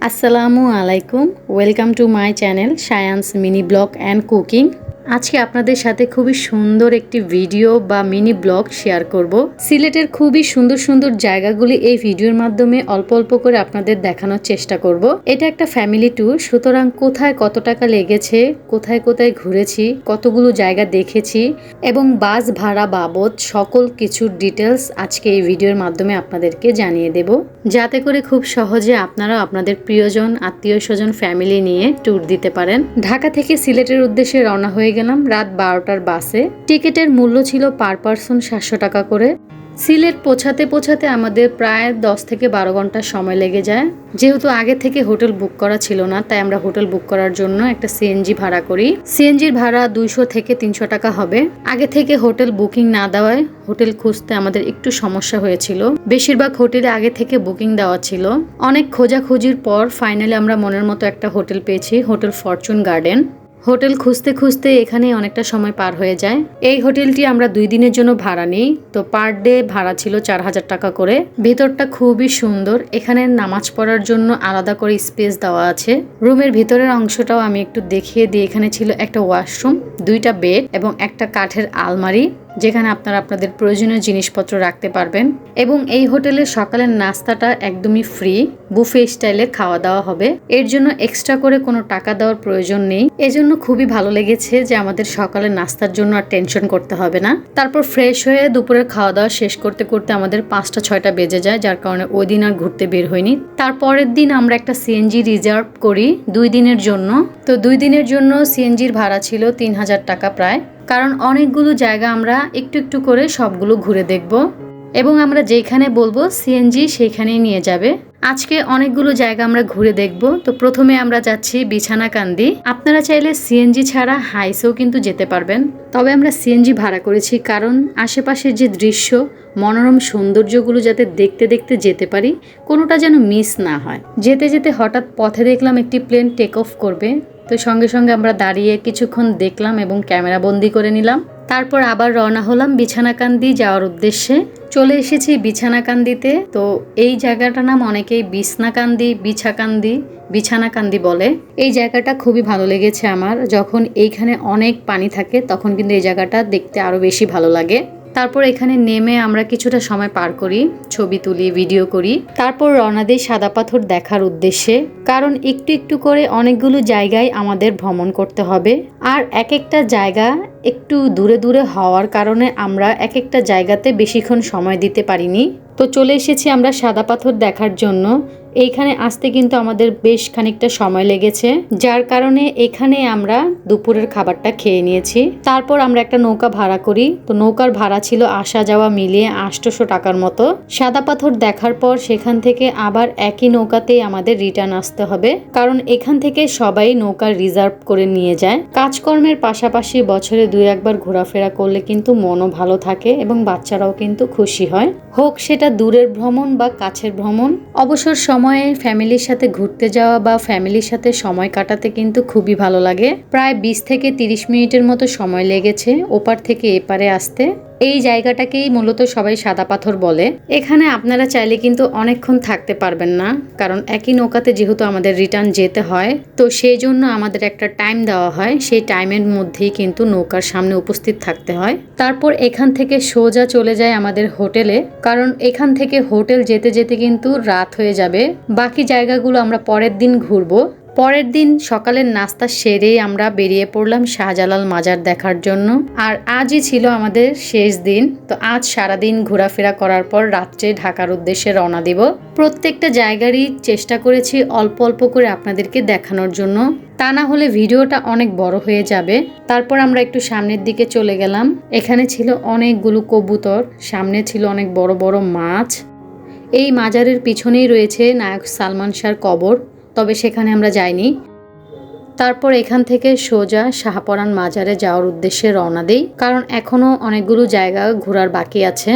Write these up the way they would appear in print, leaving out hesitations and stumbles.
আসসালামু আলাইকুম, welcome to my channel science mini blog and cooking. আজকে আপনাদের সাথে খুবই সুন্দর একটি ভিডিও বা মিনি ব্লগ শেয়ার করব। সিলেটের খুবই সুন্দর সুন্দর জায়গাগুলি এই ভিডিওর মাধ্যমে অল্প অল্প করে আপনাদের দেখানোর চেষ্টা করব। এটা একটা ফ্যামিলি ট্যুর, সুতরাং কোথায় কত টাকা লেগেছে, কোথায় কোথায় ঘুরেছি, কতগুলো জায়গা দেখেছি এবং বাস ভাড়া বাবদ সকল কিছুর ডিটেলস আজকে এই ভিডিওর মাধ্যমে আপনাদেরকে জানিয়ে দেব, যাতে করে খুব সহজে আপনারা আপনাদের প্রিয়জন, আত্মীয় স্বজন, ফ্যামিলি নিয়ে ট্যুর দিতে পারেন। ঢাকা থেকে সিলেটের উদ্দেশ্যে রওনা হয়ে গেলাম রাত 12টার বাসে। টিকিটের মূল্য ছিল পার পারসন 700 টাকা করে। সিলেট পৌঁছাতে পৌঁছাতে আমাদের প্রায় 10 থেকে 12 ঘন্টা সময় লেগে যায়। যেহেতু আগে থেকে হোটেল বুক করা ছিল না, তাই আমরা হোটেল বুক করার জন্য একটা সিএনজি ভাড়া করি। সিএনজির ভাড়া 200 থেকে 300 টাকা হবে। আগে থেকে হোটেল বুকিং না দেওয়ায় হোটেল খুঁজতে আমাদের একটু সমস্যা হয়েছিল। বেশিরভাগ হোটেলে আগে থেকে বুকিং দেওয়া ছিল। অনেক খোঁজাখুঁজির পর ফাইনালি আমরা মনের মতো একটা হোটেল পেয়েছি, হোটেল ফরচুন গার্ডেন। হোটেল খুঁজতে খুঁজতে এখানে অনেকটা সময় পার হয়ে যায়। এই হোটেলটি আমরা 2 দিনের জন্য ভাড়া নিই, তো পার ডে ভাড়া ছিল 4000 টাকা করে। ভেতরটা খুবই সুন্দর, এখানে নামাজ পড়ার জন্য আলাদা করে স্পেস দেওয়া আছে। রুমের ভিতরের অংশটাও আমি একটু দেখিয়ে দিই। এখানে ছিল একটা ওয়াশরুম, 2টা বেড এবং একটা কাঠের আলমারি, যেখানে আপনারা আপনাদের প্রয়োজনীয় জিনিসপত্র রাখতে পারবেন। এবং এই হোটেলের সকালের নাস্তাটা একদমই ফ্রি, বুফে স্টাইলে খাওয়া দাওয়া হবে। এর জন্য এক্সট্রা করে কোনো টাকা দেওয়ার প্রয়োজন নেই। এজন্য খুবই ভালো লেগেছে যে আমাদের সকালের নাস্তার জন্য আর টেনশন করতে হবে না। তারপর ফ্রেশ হয়ে দুপুরের খাওয়া দাওয়া শেষ করতে করতে আমাদের 5টা-6টা বেজে যায়, যার কারণে ওই দিন আর ঘুরতে বের হইনি। তারপরের দিন আমরা একটা সিএনজি রিজার্ভ করি 2 দিনের জন্য। তো 2 দিনের জন্য সিএনজির ভাড়া ছিল 3000 টাকা প্রায়। কারণ অনেকগুলো জায়গা আমরা একটু একটু করে সবগুলো ঘুরে দেখব এবং আমরা যেখানে বলবো সিএনজি সেখানেই নিয়ে যাবে। আজকে অনেকগুলো জায়গা আমরা ঘুরে দেখব। তো প্রথমে আমরা যাচ্ছি বিছানাকান্দি। আপনারা চাইলে সিএনজি ছাড়া হাইসেও কিন্তু যেতে পারবেন, তবে আমরা সিএনজি ভাড়া করেছি কারণ আশেপাশের যে দৃশ্য, মনোরম সৌন্দর্যগুলো যাতে দেখতে দেখতে যেতে পারি, কোনোটা যেন মিস না হয়। যেতে যেতে হঠাৎ পথে দেখলাম একটি প্লেন টেক অফ করবে, তো সঙ্গে সঙ্গে আমরা দাঁড়িয়ে কিছুক্ষণ দেখলাম এবং ক্যামেরা বন্দি করে নিলাম। তারপর আবার রওনা হলাম বিছানাকান্দি যাওয়ার উদ্দেশ্যে। চলে এসেছি বিছানাকান্দিতে। তো এই জায়গাটার নাম অনেকেই বিছনাকান্দি, বিছানাকান্দি বলে। এই জায়গাটা খুবই ভালো লেগেছে আমার। যখন এইখানে অনেক পানি থাকে তখন কিন্তু এই জায়গাটা দেখতে আরো বেশি ভালো লাগে। তারপর এখানে নেমে আমরা কিছুটা সময় পার করি, ছবি তুলি, ভিডিও করি। তারপর রওনা দিই সাদা পাথর দেখার উদ্দেশ্যে, কারণ একটু একটু করে অনেকগুলো জায়গায় আমাদের ভ্রমণ করতে হবে। আর এক একটা জায়গা একটু দূরে দূরে হওয়ার কারণে আমরা এক একটা জায়গাতে বেশিক্ষণ সময় দিতে পারিনি। তো চলে এসেছি আমরা সাদা পাথর দেখার জন্য। এইখানে আসতে কিন্তু আমাদের বেশ খানিকটা সময় লেগেছে, যার কারণে এখানে আমরা দুপুরের খাবারটা খেয়ে নিয়েছি। তারপর আমরা একটা নৌকা ভাড়া করি। তো নৌকার ভাড়া ছিল আসা যাওয়া মিলিয়ে 800 টাকার মতো। সাদা পাথর দেখার পর সেখান থেকে আবার একই নৌকাতেই আমাদের রিটার্ন আসতে হবে, কারণ এখান থেকে সবাই নৌকা রিজার্ভ করে নিয়ে যায়। কাজকর্মের পাশাপাশি বছরে 2-1 বার ঘোরাফেরা করলে কিন্তু মনও ভালো থাকে এবং বাচ্চারাও কিন্তু খুশি হয়, হোক সেটা দূরের ভ্রমণ বা কাছের ভ্রমণ। অবসর সময়ে ফ্যামিলির সাথে ঘুরতে যাওয়া বা ফ্যামিলির সাথে সময় কাটাতে কিন্তু খুবই ভালো লাগে। প্রায় 20 থেকে 30 মিনিটের মতো সময় লেগেছে ওপার থেকে এপারে আসতে। এই জায়গাটাকেই মূলত সবাই সাদা পাথর বলে। এখানে আপনারা চাইলে কিন্তু অনেকক্ষণ থাকতে পারবেন না, কারণ একই নৌকাতে যেহেতু আমাদের রিটার্ন যেতে হয়, তো সেই জন্য আমাদের একটা টাইম দেওয়া হয়। সেই টাইমের মধ্যেই কিন্তু নৌকার সামনে উপস্থিত থাকতে হয়। তারপর এখান থেকে সোজা চলে যায় আমাদের হোটেলে, কারণ এখান থেকে হোটেল যেতে যেতে কিন্তু রাত হয়ে যাবে। বাকি জায়গাগুলো আমরা পরের দিন ঘুরবো। পরের দিন সকালের নাস্তা সেরেই আমরা বেরিয়ে পড়লাম শাহজালাল মাজার দেখার জন্য। আর আজই ছিল আমাদের শেষ দিন। তো আজ সারাদিন ঘোরাফেরা করার পর রাত্রে ঢাকার উদ্দেশ্যে রওনা দিব। প্রত্যেকটা জায়গারই চেষ্টা করেছি অল্প অল্প করে আপনাদেরকে দেখানোর জন্য, তা না হলে ভিডিওটা অনেক বড় হয়ে যাবে। তারপর আমরা একটু সামনের দিকে চলে গেলাম। এখানে ছিল অনেকগুলো কবুতর, সামনে ছিল অনেক বড় বড় মাছ। এই মাজারের পিছনেই রয়েছে নায়ক সালমান শাহর কবর, তবে সেখানে আমরা যাইনি। তারপর এখান থেকে সোজা শাহপরান মাজারে যাওয়ার উদ্দেশ্যে রওনা দেই, কারণ এখনো অনেকগুলো জায়গা ঘোরার বাকি আছে।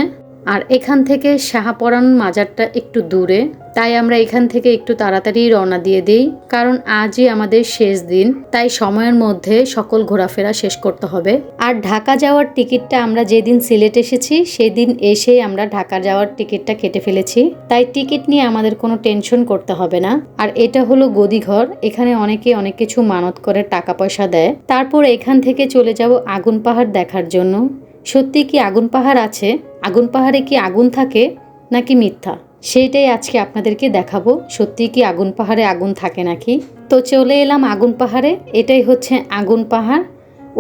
আর এখান থেকে শাহপরান মাজারটা একটু দূরে, তাই আমরা এখান থেকে একটু তাড়াতাড়ি রওনা দিয়ে দিই, কারণ আজই আমাদের শেষ দিন, তাই সময়ের মধ্যে সকল ঘোরাফেরা শেষ করতে হবে। আর ঢাকা যাওয়ার টিকিটটা আমরা যেদিন সিলেট এসেছি সেদিন এসে আমরা ঢাকা যাওয়ার টিকিটটা কেটে ফেলেছি, তাই টিকিট নিয়ে আমাদের কোনো টেনশন করতে হবে না। আর এটা হলো গদিঘর, এখানে অনেকে অনেক কিছু মানত করে টাকা পয়সা দেয়। তারপর এখান থেকে চলে যাব আগুন পাহাড় দেখার জন্য। সত্যি কি আগুন পাহাড় আছে? আগুন পাহাড়ে কি আগুন থাকে নাকি মিথ্যা, সেইটাই আজকে আপনাদেরকে দেখাবো। সত্যি কি আগুন পাহাড়ে আগুন থাকে নাকি? তো চলে এলাম আগুন পাহাড়ে। এটাই হচ্ছে আগুন পাহাড়।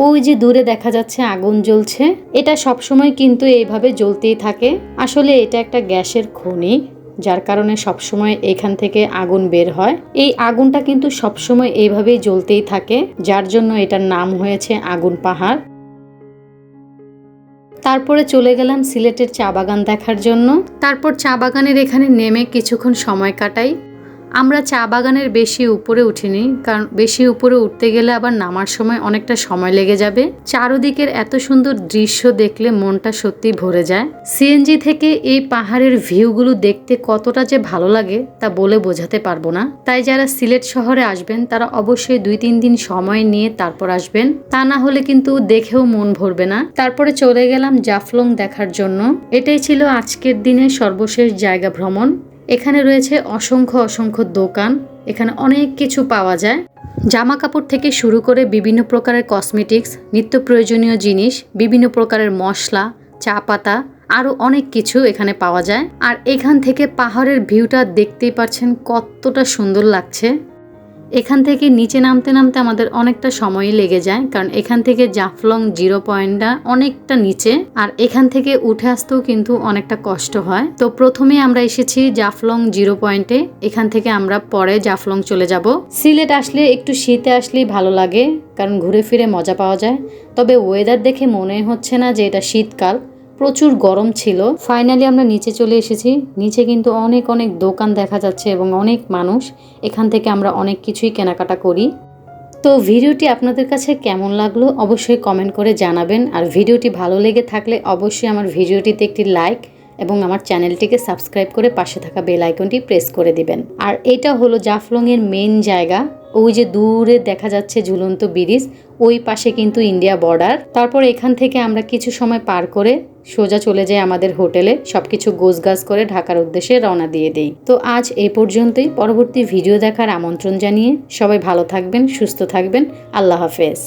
ওই যে দূরে দেখা যাচ্ছে আগুন জ্বলছে, এটা সবসময় কিন্তু এইভাবে জ্বলতেই থাকে। আসলে এটা একটা গ্যাসের খনি, যার কারণে সবসময় এখান থেকে আগুন বের হয়। এই আগুনটা কিন্তু সবসময় এইভাবেই জ্বলতেই থাকে, যার জন্য এটার নাম হয়েছে আগুন পাহাড়। তারপরে চলে গেলাম সিলেটের চা বাগান দেখার জন্য। তারপর চা বাগানের এখানে নেমে কিছুক্ষণ সময় কাটাই। আমরা চা বাগানের বেশি উপরে উঠিনি, কারণ বেশি উপরে উঠতে গেলে আবার নামার সময় অনেকটা সময় লেগে যাবে। চারদিকের এত সুন্দর দৃশ্য দেখলে মনটা সত্যি ভরে যায়। সিএনজি থেকে এই পাহাড়ের ভিউগুলো দেখতে কতটা যে ভালো লাগে তা বলে বোঝাতে পারবো না। তাই যারা সিলেট শহরে আসবেন তারা অবশ্যই 2-3 দিন সময় নিয়ে তারপর আসবেন, তা না হলে কিন্তু দেখেও মন ভরবে না। তারপরে চলে গেলাম জাফলং দেখার জন্য। এটাই ছিল আজকের দিনের সর্বশেষ জায়গা ভ্রমণ। এখানে রয়েছে অসংখ্য অসংখ্য দোকান, এখানে অনেক কিছু পাওয়া যায়। জামা কাপড় থেকে শুরু করে বিভিন্ন প্রকারের কসমেটিক্স, নিত্য প্রয়োজনীয় জিনিস, বিভিন্ন প্রকারের মশলা, চা পাতা, আরও অনেক কিছু এখানে পাওয়া যায়। আর এখান থেকে পাহাড়ের ভিউটা দেখতেই পাচ্ছেন কতটা সুন্দর লাগছে। এখান থেকে নিচে নামতে নামতে আমাদের অনেকটা সময় লেগে যায়, কারণ এখান থেকে জাফলং 0 পয়েন্টটা অনেকটা নিচে, আর এখান থেকে উঠে আসতেও কিন্তু অনেকটা কষ্ট হয়। তো প্রথমে আমরা এসেছি জাফলং 0 পয়েন্টে, এখান থেকে আমরা পরে জাফলং চলে যাব। সিলেট আসলে একটু শীতে আসলেই ভালো লাগে, কারণ ঘুরে ফিরে মজা পাওয়া যায়। তবে ওয়েদার দেখে মনে হচ্ছে না যে এটা শীতকাল, প্রচুর গরম ছিল। ফাইনালি আমরা নিচে চলে এসেছি। নিচে কিন্তু অনেক অনেক দোকান দেখা যাচ্ছে এবং অনেক মানুষ। এখান থেকে আমরা অনেক কিছুই কেনাকাটা করি। তো ভিডিওটি আপনাদের কাছে কেমন লাগলো অবশ্যই কমেন্ট করে জানাবেন। আর ভিডিওটি ভালো লেগে থাকলে অবশ্যই আমার ভিডিওটিতে একটি লাইক এবং আমার চ্যানেলটিকে সাবস্ক্রাইব করে পাশে থাকা বেল আইকনটি প্রেস করে দিবেন। আর এটা হলো জাফলংয়ের মেন জায়গা। ওই যে দূরে দেখা যাচ্ছে ঝুলন্ত ব্রিজ, ওই পাশে কিন্তু ইন্ডিয়া বর্ডার। তারপর এখান থেকে আমরা কিছু সময় পার করে সোজা চলে যাই আমাদের হোটেলে, সবকিছু গোছগাছ করে ঢাকার উদ্দেশ্যে রওনা দিয়ে দেই। তো আজ এই পর্যন্তই। পরবর্তী ভিডিও দেখার আমন্ত্রণ জানিয়ে সবাই ভালো থাকবেন, সুস্থ থাকবেন। আল্লাহ হাফেজ।